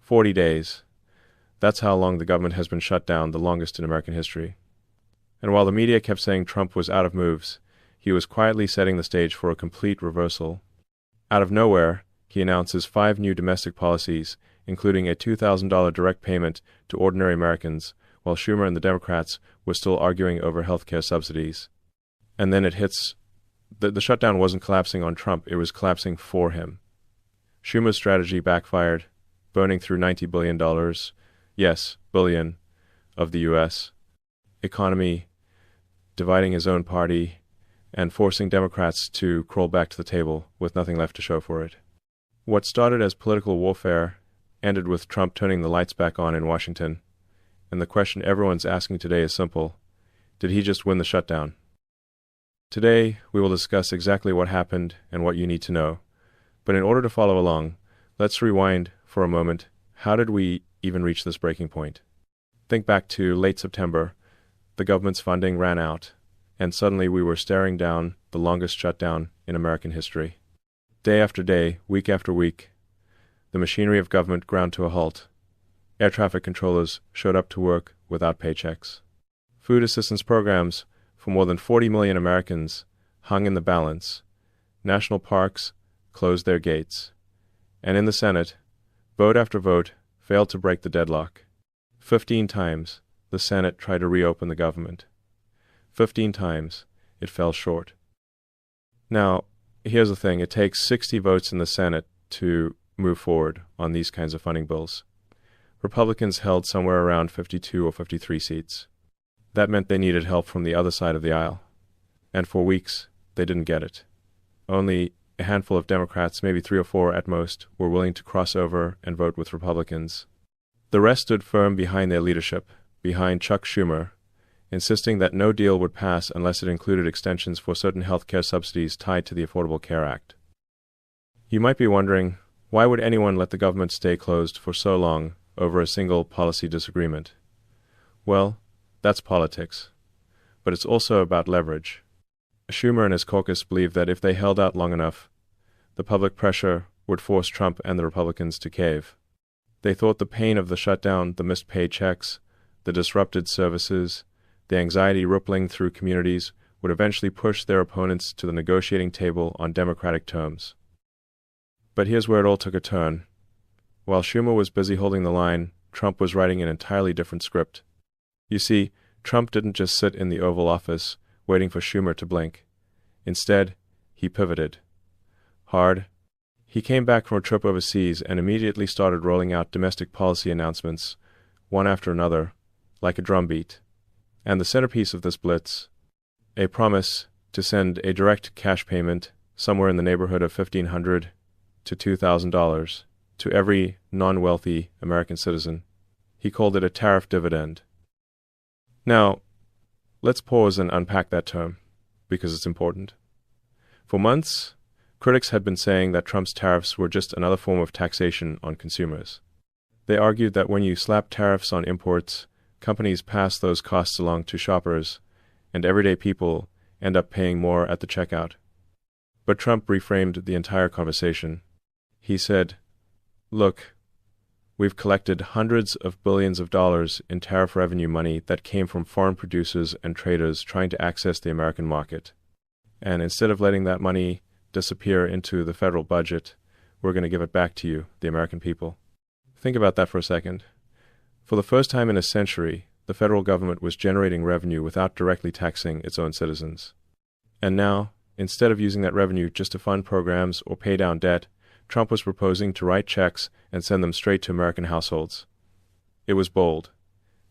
40 days. That's how long the government has been shut down, the longest in American history. And while the media kept saying Trump was out of moves, he was quietly setting the stage for a complete reversal. Out of nowhere, he announces 5 new domestic policies, including a $2,000 direct payment to ordinary Americans, while Schumer and the Democrats were still arguing over health care subsidies. And then it hits. The shutdown wasn't collapsing on Trump, it was collapsing for him. Schumer's strategy backfired, burning through $90 billion, yes, billion, of the U.S. economy, dividing his own party, and forcing Democrats to crawl back to the table with nothing left to show for it. What started as political warfare ended with Trump turning the lights back on in Washington, and the question everyone's asking today is simple: did he just win the shutdown? Today, we will discuss exactly what happened and what you need to know. But in order to follow along, let's rewind for a moment. How did we even reach this breaking point? Think back to late September. The government's funding ran out, and suddenly we were staring down the longest shutdown in American history. Day after day, week after week, the machinery of government ground to a halt. Air traffic controllers showed up to work without paychecks. Food assistance programs for more than 40 million Americans hung in the balance. National parks closed their gates. And in the Senate, vote after vote failed to break the deadlock. 15 times the Senate tried to reopen the government. 15 times it fell short. Now, here's the thing. It takes 60 votes in the Senate to move forward on these kinds of funding bills. Republicans held somewhere around 52 or 53 seats. That meant they needed help from the other side of the aisle. And for weeks, they didn't get it. Only a handful of Democrats, maybe 3 or 4 at most, were willing to cross over and vote with Republicans. The rest stood firm behind their leadership, behind Chuck Schumer, insisting that no deal would pass unless it included extensions for certain health care subsidies tied to the Affordable Care Act. You might be wondering, why would anyone let the government stay closed for so long over a single policy disagreement? Well, that's politics. But it's also about leverage. Schumer and his caucus believed that if they held out long enough, the public pressure would force Trump and the Republicans to cave. They thought the pain of the shutdown, the missed paychecks, the disrupted services, the anxiety rippling through communities would eventually push their opponents to the negotiating table on democratic terms. But here's where it all took a turn. While Schumer was busy holding the line, Trump was writing an entirely different script. You see, Trump didn't just sit in the Oval Office waiting for Schumer to blink. Instead, he pivoted. Hard. He came back from a trip overseas and immediately started rolling out domestic policy announcements, one after another, like a drumbeat. And the centerpiece of this blitz, a promise to send a direct cash payment somewhere in the neighborhood of $1,500 to $2,000 to every non-wealthy American citizen. He called it a tariff dividend. Now, let's pause and unpack that term, because it's important. For months, critics had been saying that Trump's tariffs were just another form of taxation on consumers. They argued that when you slap tariffs on imports, companies pass those costs along to shoppers, and everyday people end up paying more at the checkout. But Trump reframed the entire conversation. He said, "Look, we've collected hundreds of billions of dollars in tariff revenue money that came from foreign producers and traders trying to access the American market. And instead of letting that money disappear into the federal budget, we're going to give it back to you, the American people." Think about that for a second. For the first time in a century, the federal government was generating revenue without directly taxing its own citizens. And now, instead of using that revenue just to fund programs or pay down debt, Trump was proposing to write checks and send them straight to American households. It was bold.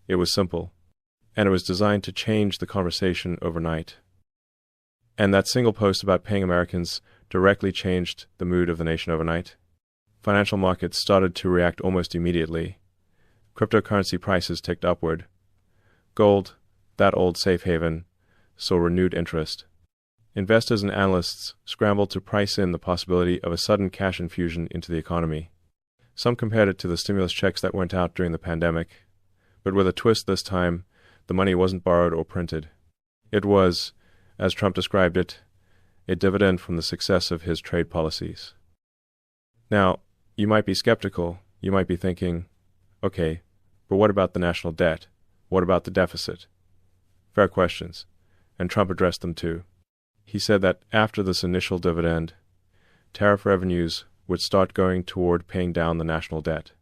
It was simple. And it was designed to change the conversation overnight. And that single post about paying Americans directly changed the mood of the nation overnight. Financial markets started to react almost immediately. Cryptocurrency prices ticked upward. Gold, that old safe haven, saw renewed interest. Investors and analysts scrambled to price in the possibility of a sudden cash infusion into the economy. Some compared it to the stimulus checks that went out during the pandemic, but with a twist this time, the money wasn't borrowed or printed. It was, as Trump described it, a dividend from the success of his trade policies. Now, you might be skeptical. You might be thinking, okay, but what about the national debt? What about the deficit? Fair questions, and Trump addressed them too. He said that after this initial dividend, tariff revenues would start going toward paying down the national debt.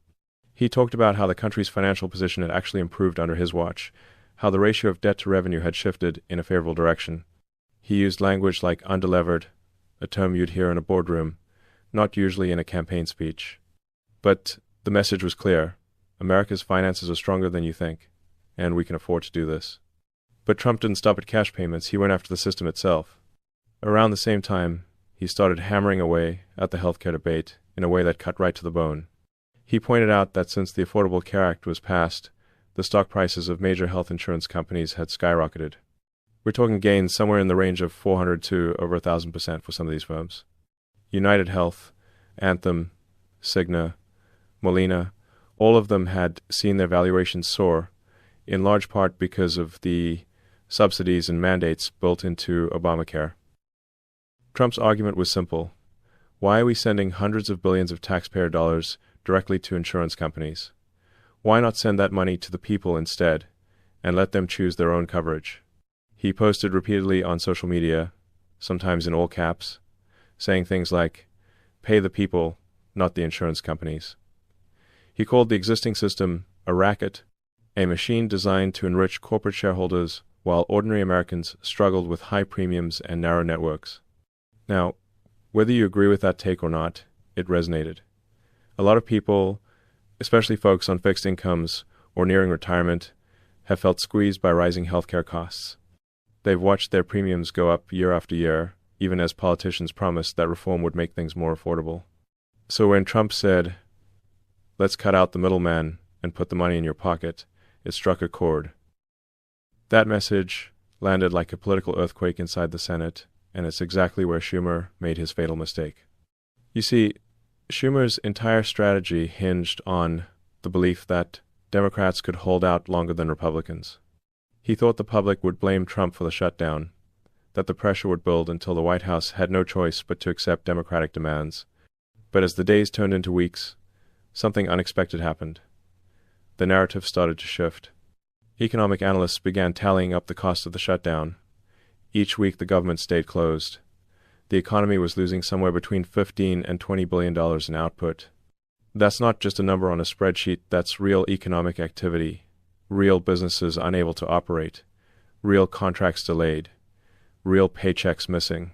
He talked about how the country's financial position had actually improved under his watch, how the ratio of debt to revenue had shifted in a favorable direction. He used language like underlevered, a term you'd hear in a boardroom, not usually in a campaign speech. But the message was clear. America's finances are stronger than you think, and we can afford to do this. But Trump didn't stop at cash payments. He went after the system itself. Around the same time, he started hammering away at the healthcare debate in a way that cut right to the bone. He pointed out that since the Affordable Care Act was passed, the stock prices of major health insurance companies had skyrocketed. We're talking gains somewhere in the range of 400 to over 1,000% for some of these firms. United Health, Anthem, Cigna, Molina, all of them had seen their valuations soar, in large part because of the subsidies and mandates built into Obamacare. Trump's argument was simple. Why are we sending hundreds of billions of taxpayer dollars directly to insurance companies? Why not send that money to the people instead, and let them choose their own coverage? He posted repeatedly on social media, sometimes in all caps, saying things like, "Pay the people, not the insurance companies." He called the existing system a racket, a machine designed to enrich corporate shareholders while ordinary Americans struggled with high premiums and narrow networks. Now, whether you agree with that take or not, it resonated. A lot of people, especially folks on fixed incomes or nearing retirement, have felt squeezed by rising healthcare costs. They've watched their premiums go up year after year, even as politicians promised that reform would make things more affordable. So when Trump said, "Let's cut out the middleman and put the money in your pocket," it struck a chord. That message landed like a political earthquake inside the Senate, and it's exactly where Schumer made his fatal mistake. You see, Schumer's entire strategy hinged on the belief that Democrats could hold out longer than Republicans. He thought the public would blame Trump for the shutdown, that the pressure would build until the White House had no choice but to accept Democratic demands. But as the days turned into weeks, something unexpected happened. The narrative started to shift. Economic analysts began tallying up the cost of the shutdown. Each week the government stayed closed. The economy was losing somewhere between $15 and $20 billion in output. That's not just a number on a spreadsheet, that's real economic activity, real businesses unable to operate, real contracts delayed, real paychecks missing.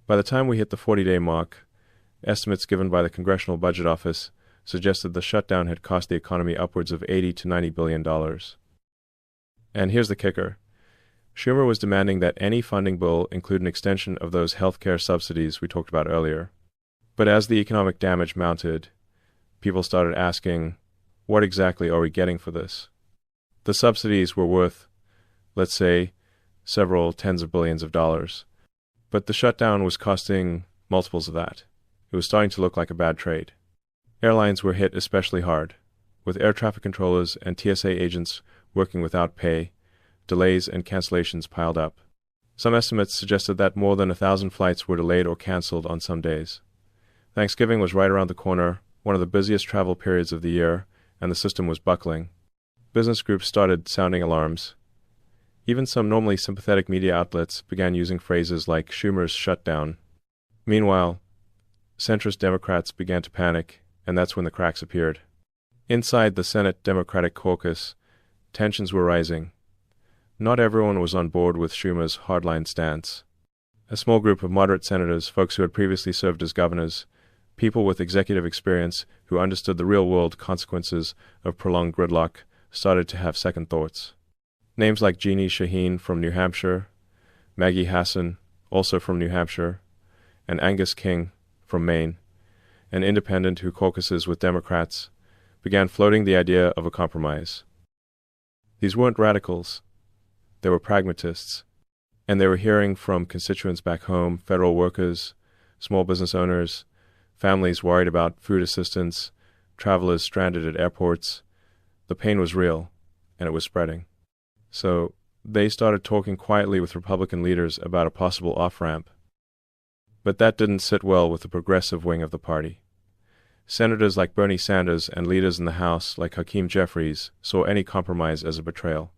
By the time we hit the 40-day mark, estimates given by the Congressional Budget Office suggested the shutdown had cost the economy upwards of $80 to $90 billion. And here's the kicker. Schumer was demanding that any funding bill include an extension of those healthcare subsidies we talked about earlier. But as the economic damage mounted, people started asking, what exactly are we getting for this? The subsidies were worth, let's say, several tens of billions of dollars. But the shutdown was costing multiples of that. It was starting to look like a bad trade. Airlines were hit especially hard, with air traffic controllers and TSA agents working without pay. Delays and cancellations piled up. Some estimates suggested that more than 1,000 flights were delayed or canceled on some days. Thanksgiving was right around the corner, one of the busiest travel periods of the year, and the system was buckling. Business groups started sounding alarms. Even some normally sympathetic media outlets began using phrases like Schumer's shutdown. Meanwhile, centrist Democrats began to panic, and that's when the cracks appeared. Inside the Senate Democratic caucus, tensions were rising. Not everyone was on board with Schumer's hardline stance. A small group of moderate senators, folks who had previously served as governors, people with executive experience who understood the real-world consequences of prolonged gridlock, started to have second thoughts. Names like Jeannie Shaheen from New Hampshire, Maggie Hassan, also from New Hampshire, and Angus King from Maine, an independent who caucuses with Democrats, began floating the idea of a compromise. These weren't radicals. They were pragmatists, and they were hearing from constituents back home, federal workers, small business owners, families worried about food assistance, travelers stranded at airports. The pain was real, and it was spreading. So they started talking quietly with Republican leaders about a possible off-ramp. But that didn't sit well with the progressive wing of the party. Senators like Bernie Sanders and leaders in the House like Hakeem Jeffries saw any compromise as a betrayal.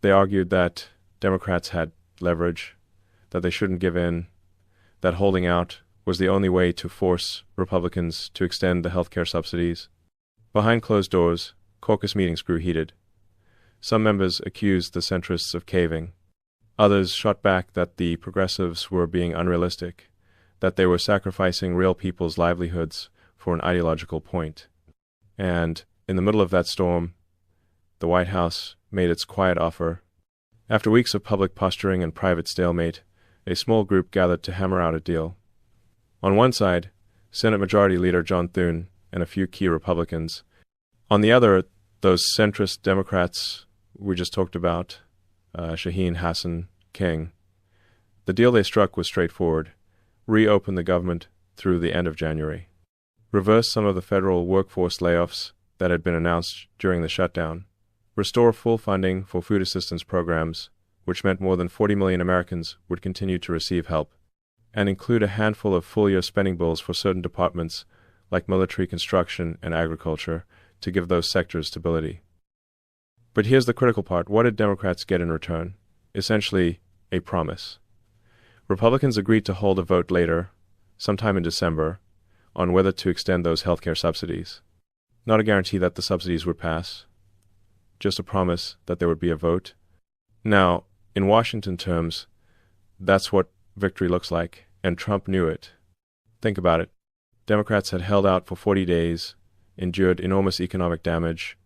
They argued that Democrats had leverage, that they shouldn't give in, that holding out was the only way to force Republicans to extend the healthcare subsidies. Behind closed doors, caucus meetings grew heated. Some members accused the centrists of caving. Others shot back that the progressives were being unrealistic, that they were sacrificing real people's livelihoods for an ideological point. And in the middle of that storm, the White House made its quiet offer. After weeks of public posturing and private stalemate, a small group gathered to hammer out a deal. On one side, Senate Majority Leader John Thune and a few key Republicans. On the other, those centrist Democrats we just talked about, Shaheen, Hassan, King. The deal they struck was straightforward: reopen the government through the end of January. Reverse some of the federal workforce layoffs that had been announced during the shutdown. Restore full funding for food assistance programs, which meant more than 40 million Americans would continue to receive help, and include a handful of full-year spending bills for certain departments like military construction and agriculture to give those sectors stability. But here's the critical part. What did Democrats get in return? Essentially, a promise. Republicans agreed to hold a vote later, sometime in December, on whether to extend those healthcare subsidies. Not a guarantee that the subsidies would pass, just a promise that there would be a vote. Now, in Washington terms, that's what victory looks like, and Trump knew it. Think about it. Democrats had held out for 40 days, endured enormous economic damage,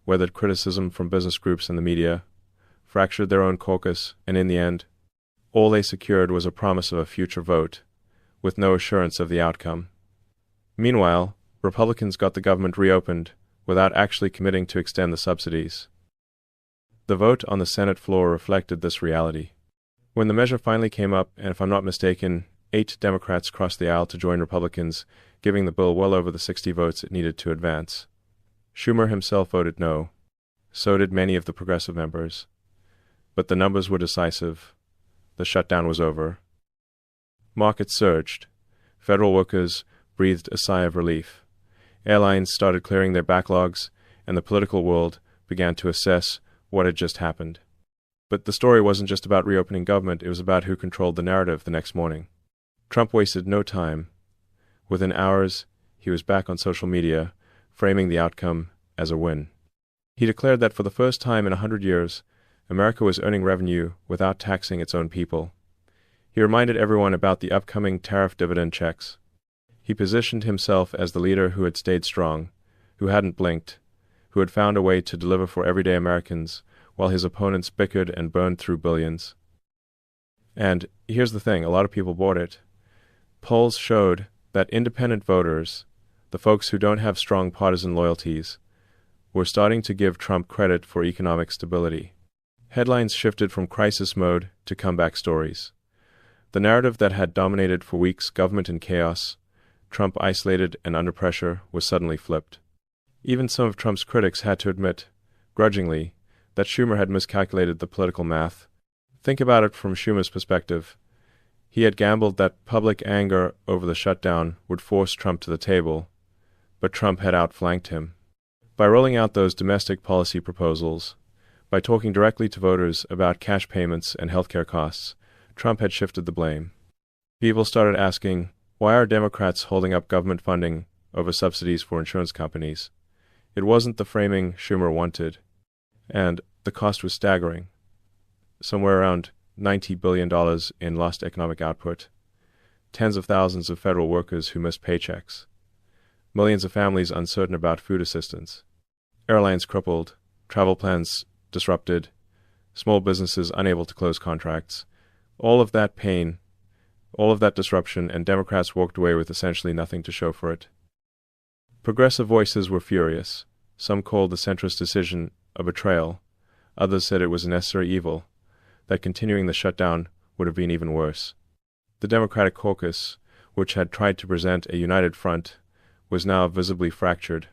weathered criticism from business groups and the media, fractured their own caucus, and in the end, all they secured was a promise of a future vote, with no assurance of the outcome. Meanwhile, Republicans got the government reopened without actually committing to extend the subsidies. The vote on the Senate floor reflected this reality. When the measure finally came up, and if I'm not mistaken, 8 Democrats crossed the aisle to join Republicans, giving the bill well over the 60 votes it needed to advance. Schumer himself voted no. So did many of the progressive members. But the numbers were decisive. The shutdown was over. Markets surged. Federal workers breathed a sigh of relief. Airlines started clearing their backlogs, and the political world began to assess what had just happened. But the story wasn't just about reopening government, it was about who controlled the narrative the next morning. Trump wasted no time. Within hours, he was back on social media, framing the outcome as a win. He declared that for the first time in 100 years, America was earning revenue without taxing its own people. He reminded everyone about the upcoming tariff dividend checks. He positioned himself as the leader who had stayed strong, who hadn't blinked, who had found a way to deliver for everyday Americans, while his opponents bickered and burned through billions. And here's the thing, a lot of people bought it. Polls showed that independent voters, the folks who don't have strong partisan loyalties, were starting to give Trump credit for economic stability. Headlines shifted from crisis mode to comeback stories. The narrative that had dominated for weeks government in chaos, Trump isolated and under pressure, was suddenly flipped. Even some of Trump's critics had to admit, grudgingly, that Schumer had miscalculated the political math. Think about it from Schumer's perspective. He had gambled that public anger over the shutdown would force Trump to the table, but Trump had outflanked him. By rolling out those domestic policy proposals, by talking directly to voters about cash payments and healthcare costs, Trump had shifted the blame. People started asking, why are Democrats holding up government funding over subsidies for insurance companies? It wasn't the framing Schumer wanted, and the cost was staggering. Somewhere around $90 billion in lost economic output, tens of thousands of federal workers who missed paychecks, millions of families uncertain about food assistance, airlines crippled, travel plans disrupted, small businesses unable to close contracts. All of that pain, all of that disruption, and Democrats walked away with essentially nothing to show for it. Progressive voices were furious. Some called the centrist decision a betrayal. Others said it was a necessary evil, that continuing the shutdown would have been even worse. The Democratic caucus, which had tried to present a united front, was now visibly fractured,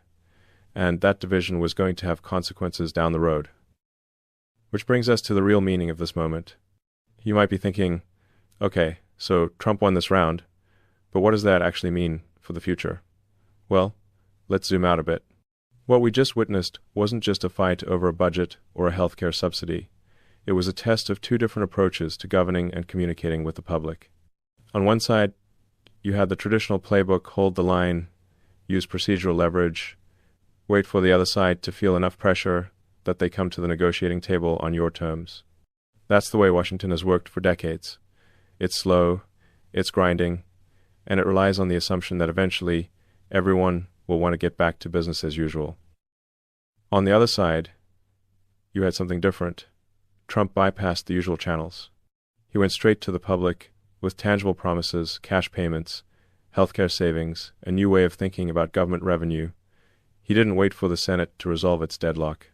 and that division was going to have consequences down the road. Which brings us to the real meaning of this moment. You might be thinking, okay, so Trump won this round, but what does that actually mean for the future? Well, let's zoom out a bit. What we just witnessed wasn't just a fight over a budget or a healthcare subsidy. It was a test of two different approaches to governing and communicating with the public. On one side, you had the traditional playbook: hold the line, use procedural leverage, wait for the other side to feel enough pressure that they come to the negotiating table on your terms. That's the way Washington has worked for decades. It's slow, it's grinding, and it relies on the assumption that eventually everyone will want to get back to business as usual. On the other side, you had something different. Trump bypassed the usual channels. He went straight to the public with tangible promises, cash payments, healthcare savings, a new way of thinking about government revenue. He didn't wait for the Senate to resolve its deadlock.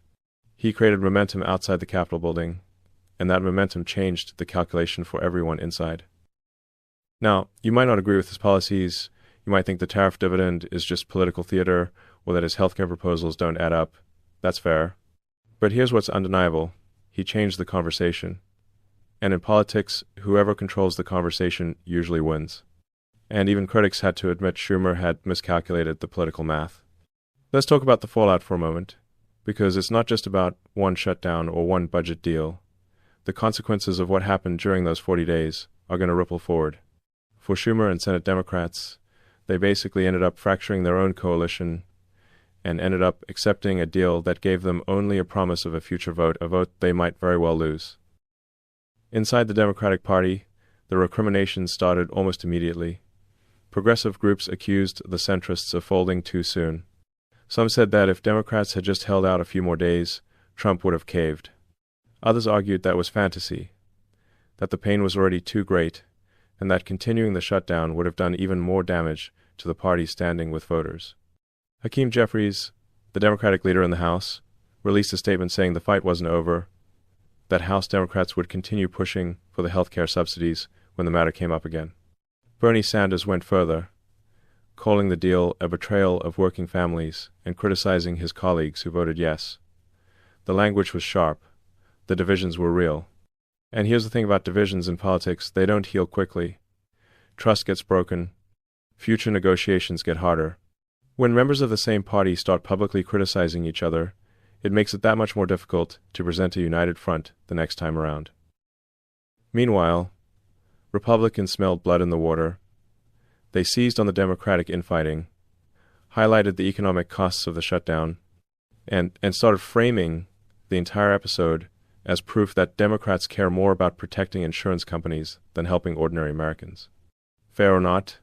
He created momentum outside the Capitol building, and that momentum changed the calculation for everyone inside. Now, you might not agree with his policies. You might think the tariff dividend is just political theater, or that his healthcare proposals don't add up. That's fair. But here's what's undeniable. He changed the conversation. And in politics, whoever controls the conversation usually wins. And even critics had to admit Schumer had miscalculated the political math. Let's talk about the fallout for a moment, because it's not just about one shutdown or one budget deal. The consequences of what happened during those 40 days are going to ripple forward. For Schumer and Senate Democrats, they basically ended up fracturing their own coalition and ended up accepting a deal that gave them only a promise of a future vote, a vote they might very well lose. Inside the Democratic Party, the recriminations started almost immediately. Progressive groups accused the centrists of folding too soon. Some said that if Democrats had just held out a few more days, Trump would have caved. Others argued that was fantasy, that the pain was already too great, and that continuing the shutdown would have done even more damage to the party's standing with voters. Hakeem Jeffries, the Democratic leader in the House, released a statement saying the fight wasn't over, that House Democrats would continue pushing for the health care subsidies when the matter came up again. Bernie Sanders went further, calling the deal a betrayal of working families and criticizing his colleagues who voted yes. The language was sharp. The divisions were real. And here's the thing about divisions in politics: they don't heal quickly. Trust gets broken. Future negotiations get harder. When members of the same party start publicly criticizing each other, it makes it that much more difficult to present a united front the next time around. Meanwhile, Republicans smelled blood in the water. They seized on the Democratic infighting, highlighted the economic costs of the shutdown, and started framing the entire episode as proof that Democrats care more about protecting insurance companies than helping ordinary Americans. Fair or not,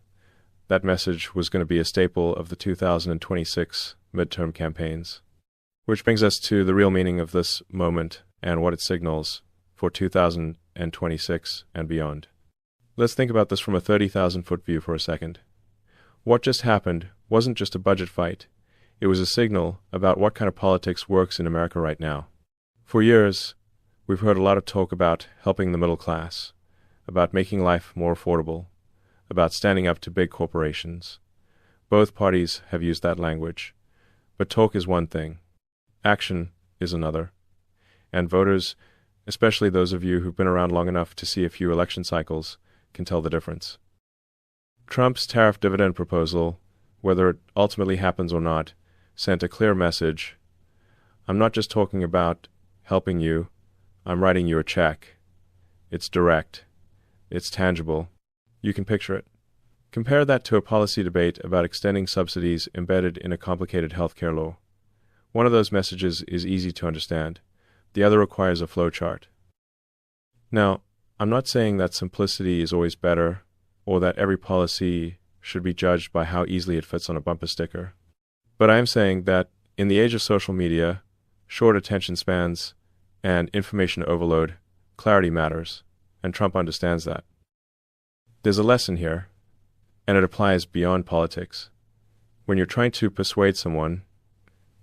that message was going to be a staple of the 2026 midterm campaigns. Which brings us to the real meaning of this moment and what it signals for 2026 and beyond. Let's think about this from a 30,000-foot view for a second. What just happened wasn't just a budget fight. It was a signal about what kind of politics works in America right now. For years, we've heard a lot of talk about helping the middle class, about making life more affordable, about standing up to big corporations. Both parties have used that language. But talk is one thing. Action is another. And voters, especially those of you who've been around long enough to see a few election cycles, can tell the difference. Trump's tariff dividend proposal, whether it ultimately happens or not, sent a clear message. I'm not just talking about helping you, I'm writing you a check. It's direct. It's tangible. You can picture it. Compare that to a policy debate about extending subsidies embedded in a complicated healthcare law. One of those messages is easy to understand. The other requires a flowchart. Now, I'm not saying that simplicity is always better, or that every policy should be judged by how easily it fits on a bumper sticker. But I am saying that in the age of social media, short attention spans, and information overload, clarity matters, and Trump understands that. There's a lesson here, and it applies beyond politics. When you're trying to persuade someone,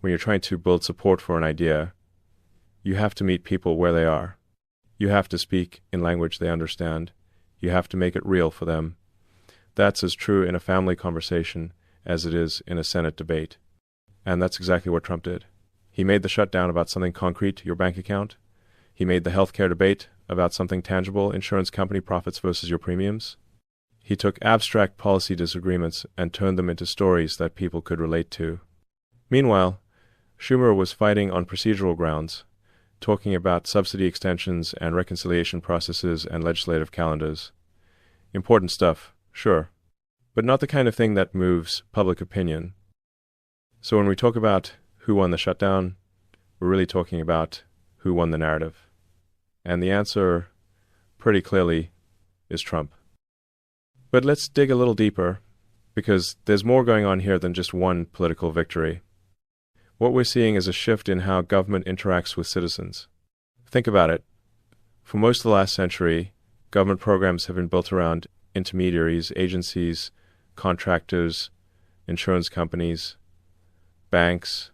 when you're trying to build support for an idea, you have to meet people where they are. You have to speak in language they understand. You have to make it real for them. That's as true in a family conversation as it is in a Senate debate. And that's exactly what Trump did. He made the shutdown about something concrete, your bank account. He made the healthcare debate about something tangible, insurance company profits versus your premiums. He took abstract policy disagreements and turned them into stories that people could relate to. Meanwhile, Schumer was fighting on procedural grounds, talking about subsidy extensions and reconciliation processes and legislative calendars. Important stuff, sure, but not the kind of thing that moves public opinion. So when we talk about who won the shutdown, we're really talking about who won the narrative. And the answer, pretty clearly, is Trump. But let's dig a little deeper, because there's more going on here than just one political victory. What we're seeing is a shift in how government interacts with citizens. Think about it. For most of the last century, government programs have been built around intermediaries, agencies, contractors, insurance companies, banks.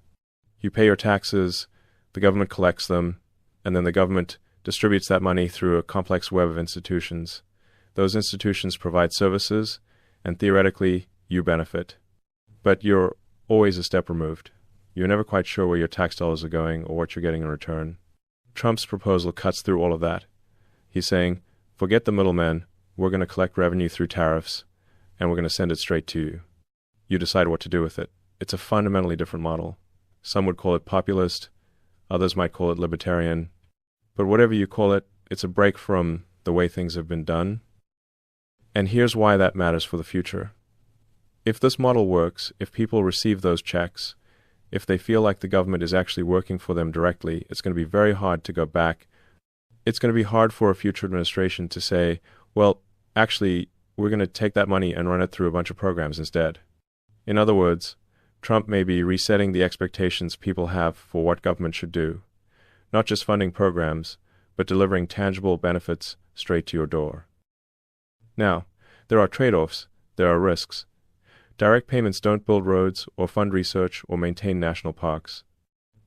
You pay your taxes, the government collects them, and then the government distributes that money through a complex web of institutions. Those institutions provide services, and theoretically, you benefit. But you're always a step removed. You're never quite sure where your tax dollars are going or what you're getting in return. Trump's proposal cuts through all of that. He's saying, forget the middlemen, we're going to collect revenue through tariffs, and we're going to send it straight to you. You decide what to do with it. It's a fundamentally different model. Some would call it populist, others might call it libertarian. But whatever you call it, it's a break from the way things have been done. And here's why that matters for the future. If this model works, if people receive those checks, if they feel like the government is actually working for them directly, it's going to be very hard to go back. It's going to be hard for a future administration to say, well, actually, we're going to take that money and run it through a bunch of programs instead. In other words, Trump may be resetting the expectations people have for what government should do, not just funding programs, but delivering tangible benefits straight to your door. Now, there are trade-offs, there are risks. Direct payments don't build roads or fund research or maintain national parks.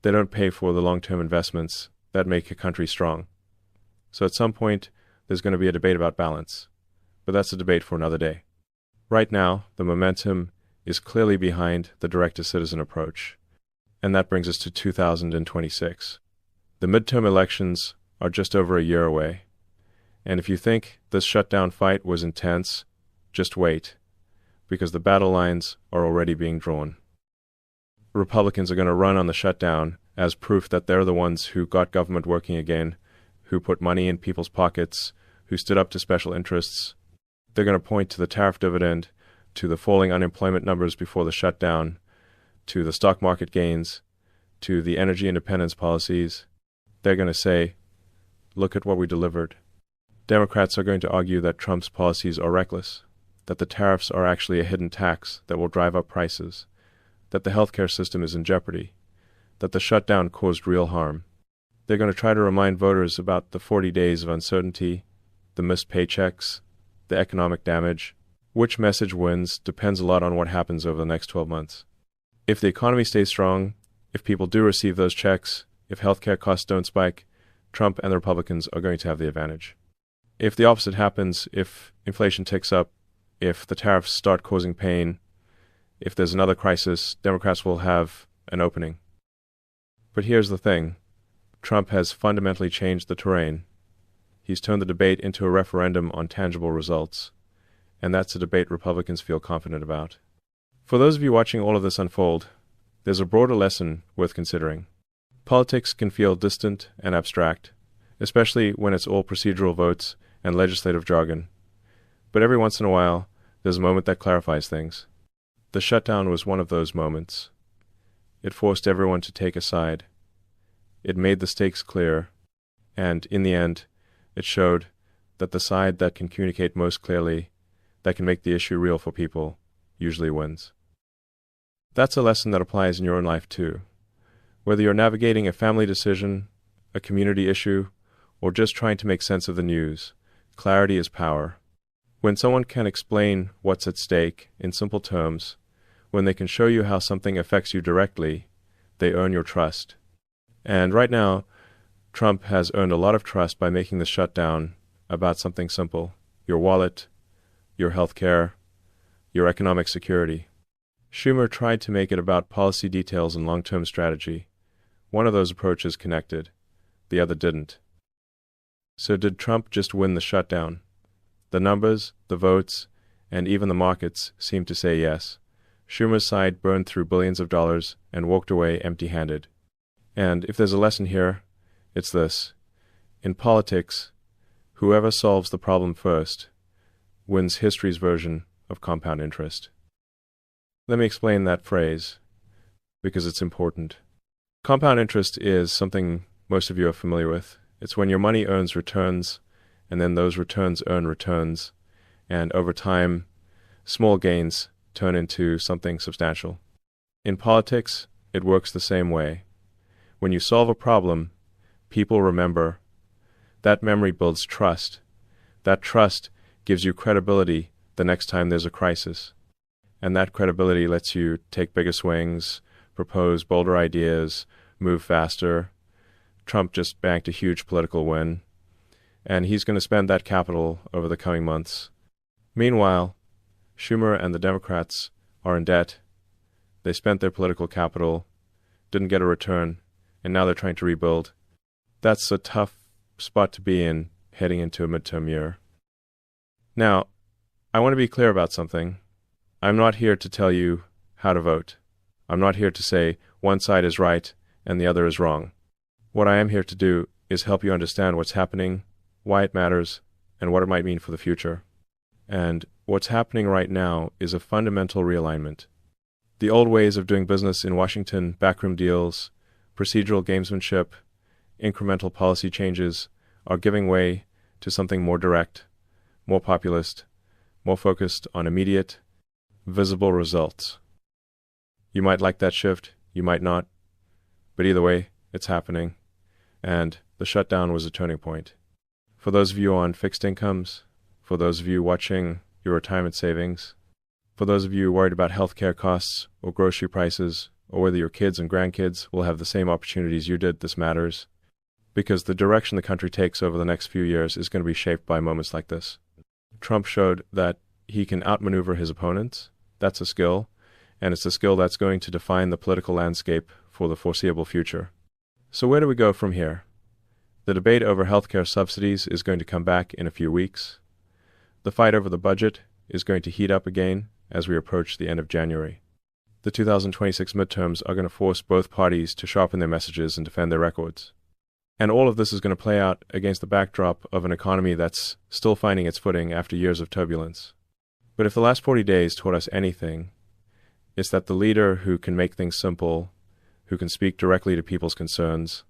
They don't pay for the long-term investments that make a country strong. So at some point, there's going to be a debate about balance. But that's a debate for another day. Right now, the momentum is clearly behind the direct-to-citizen approach. And that brings us to 2026. The midterm elections are just over a year away. And if you think this shutdown fight was intense, just wait, because the battle lines are already being drawn. Republicans are going to run on the shutdown as proof that they're the ones who got government working again, who put money in people's pockets, who stood up to special interests. They're going to point to the tariff dividend, to the falling unemployment numbers before the shutdown, to the stock market gains, to the energy independence policies. They're going to say, look at what we delivered. Democrats are going to argue that Trump's policies are reckless, that the tariffs are actually a hidden tax that will drive up prices, that the healthcare system is in jeopardy, that the shutdown caused real harm. They're going to try to remind voters about the 40 days of uncertainty, the missed paychecks, the economic damage. Which message wins depends a lot on what happens over the next 12 months. If the economy stays strong, if people do receive those checks, if healthcare costs don't spike, Trump and the Republicans are going to have the advantage. If the opposite happens, if inflation ticks up, if the tariffs start causing pain, if there's another crisis, Democrats will have an opening. But here's the thing. Trump has fundamentally changed the terrain. He's turned the debate into a referendum on tangible results. And that's a debate Republicans feel confident about. For those of you watching all of this unfold, there's a broader lesson worth considering. Politics can feel distant and abstract, especially when it's all procedural votes and legislative jargon. But every once in a while, there's a moment that clarifies things. The shutdown was one of those moments. It forced everyone to take a side. It made the stakes clear, and in the end, it showed that the side that can communicate most clearly, that can make the issue real for people, usually wins. That's a lesson that applies in your own life too. Whether you're navigating a family decision, a community issue, or just trying to make sense of the news, clarity is power. When someone can explain what's at stake in simple terms, when they can show you how something affects you directly, they earn your trust. And right now, Trump has earned a lot of trust by making the shutdown about something simple: your wallet, your health care, your economic security. Schumer tried to make it about policy details and long-term strategy. One of those approaches connected, the other didn't. So did Trump just win the shutdown? The numbers, the votes, and even the markets seem to say yes. Schumer's side burned through billions of dollars and walked away empty-handed. And if there's a lesson here, it's this. In politics, whoever solves the problem first wins history's version of compound interest. Let me explain that phrase, because it's important. Compound interest is something most of you are familiar with. It's when your money earns returns, and then those returns earn returns, and over time, small gains turn into something substantial. In politics, it works the same way. When you solve a problem, people remember. That memory builds trust. That trust gives you credibility the next time there's a crisis. And that credibility lets you take bigger swings, propose bolder ideas, move faster. Trump just banked a huge political win, and he's going to spend that capital over the coming months. Meanwhile, Schumer and the Democrats are in debt. They spent their political capital, didn't get a return, and now they're trying to rebuild. That's a tough spot to be in heading into a midterm year. Now, I want to be clear about something. I'm not here to tell you how to vote. I'm not here to say one side is right and the other is wrong. What I am here to do is help you understand what's happening, why it matters, and what it might mean for the future. And what's happening right now is a fundamental realignment. The old ways of doing business in Washington, backroom deals, procedural gamesmanship, incremental policy changes, are giving way to something more direct, more populist, more focused on immediate, visible results. You might like that shift, you might not, but either way, it's happening, and the shutdown was a turning point. For those of you on fixed incomes, for those of you watching your retirement savings, for those of you worried about healthcare costs or grocery prices, or whether your kids and grandkids will have the same opportunities you did, this matters, because the direction the country takes over the next few years is going to be shaped by moments like this. Trump showed that he can outmaneuver his opponents. That's a skill, and it's a skill that's going to define the political landscape for the foreseeable future. So where do we go from here? The debate over healthcare subsidies is going to come back in a few weeks. The fight over the budget is going to heat up again as we approach the end of January. The 2026 midterms are going to force both parties to sharpen their messages and defend their records. And all of this is going to play out against the backdrop of an economy that's still finding its footing after years of turbulence. But if the last 40 days taught us anything, it's that the leader who can make things simple, who can speak directly to people's concerns,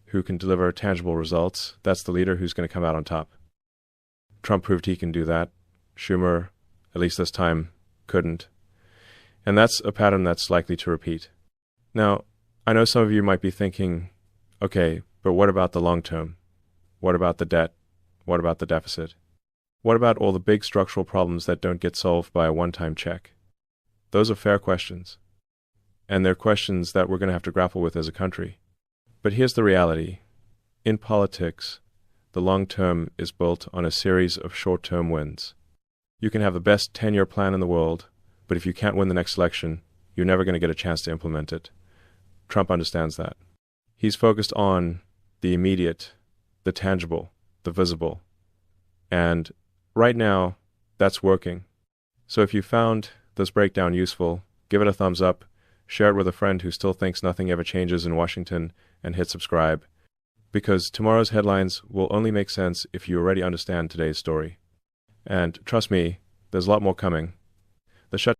who can deliver tangible results, that's the leader who's going to come out on top. Trump proved he can do that. Schumer, at least this time, couldn't. And that's a pattern that's likely to repeat. Now, I know some of you might be thinking, okay, but what about the long term? What about the debt? What about the deficit? What about all the big structural problems that don't get solved by a one-time check? Those are fair questions. And they're questions that we're going to have to grapple with as a country. But here's the reality. In politics, the long term is built on a series of short-term wins. You can have the best 10-year plan in the world, but if you can't win the next election, you're never going to get a chance to implement it. Trump understands that. He's focused on the immediate, the tangible, the visible. And right now, that's working. So if you found this breakdown useful, give it a thumbs up, share it with a friend who still thinks nothing ever changes in Washington, and hit subscribe. Because tomorrow's headlines will only make sense if you already understand today's story. And trust me, there's a lot more coming. The